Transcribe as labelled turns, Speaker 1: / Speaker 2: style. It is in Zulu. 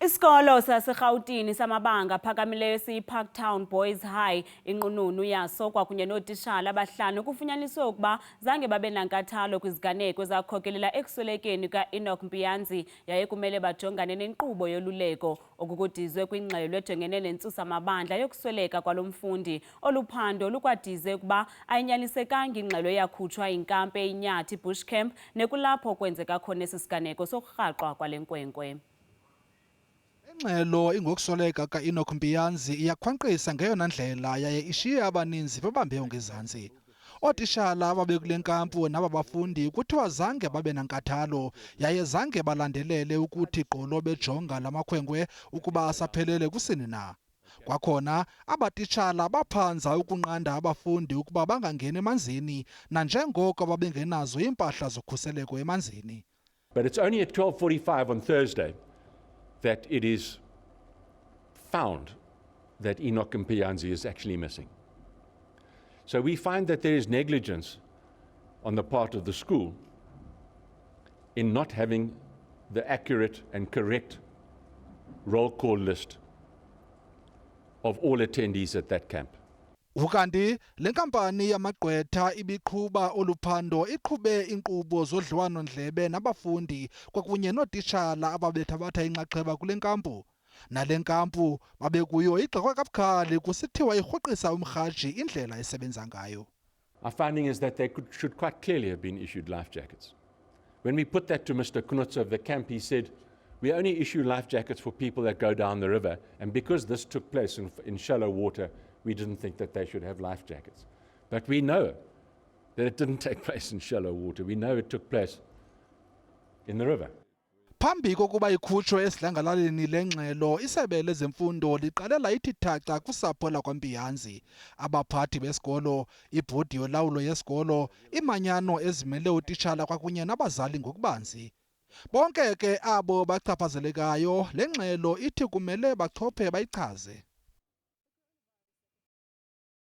Speaker 1: Isikolo saseRhawutini samabanga aphakamileyo esiyiParktown Boys High inqununu yaso kwakunye nootitshala abahlanu kufunyaniswe ukuba zange babenankathalo kwiziganeko ezakhokelela ekuswelekeni kuka-Enock Mpianzi yaye kumele bajongane nenkqubo yoluleko kudizwe kwingxelo ejongene nentsusa-mabandla yokusweleka kwalo mfundi oluphando lukwadizwe ukuba ayinyanisekanga ingxelo eyakhutshwa yinkampu eyinyathi bush camp nekulapho kwenzeka khona esi siganeko sokurhaqwa kwale nkwenkwe.
Speaker 2: Ingxelo ingokusweleka ka-Enock Mpianzi iyakhwankqisa ngeyona ndlela yaye ishiye abaninzi bebambe ongezantsi. Ootitshala ababekule nkampu naba bafundi kuthiwa zange babenankathalo yaye zange balandelele ukuthi gqolo bejonga la makhwenkwe ukuba asaphelele kusini na. Kwakhona abatitshala baphanza ukunqanda abafundi ukuba bangangeni emanzini nanjengoko babengenazo iimpahla zokhuseleko emanzini.
Speaker 3: But it's only at 12:45 on Thursday that it is found that Enock Mpianzi is actually missing. So we find that there is negligence on the part of the school in not having the accurate and correct roll call list of all attendees at that camp.
Speaker 2: Ukanti le nkampani yamagqwetha ibiqhuba oluphando iqhube inkqubo zodliwano-ndlebe nabafundi kwakunye nootitshala ababethabatha inxaxheba kule nkampu. Nale nkampu babekuyo igxekwe kabukhali kusithiwa irhoqisa umrhaji indlela esebenza ngayo.
Speaker 3: Our finding is that they should quite clearly have been issued life jackets. When we put that to Mr. Knutz of the camp, he said, we only issue life jackets for people that go down the river, and because this took place in shallow water, we didn't think that they should have life jackets. But we know that it didn't take place in shallow water. We know it took place in the river.
Speaker 2: Phambi kokuba ikhutshwe esidlangalaleni le ngxelo, isebe lezemfundo liqalela ithi thaca kusapho lakwaMpianzi, abaphathi besikolo, ibhodi yolawulo yesikolo, imanyano ezimele utitshala kwakunye nabazali ngokubanzi. Bonke ke abo bachaphazelekayo le ngxelo ithi kumele bachophe bayichaze.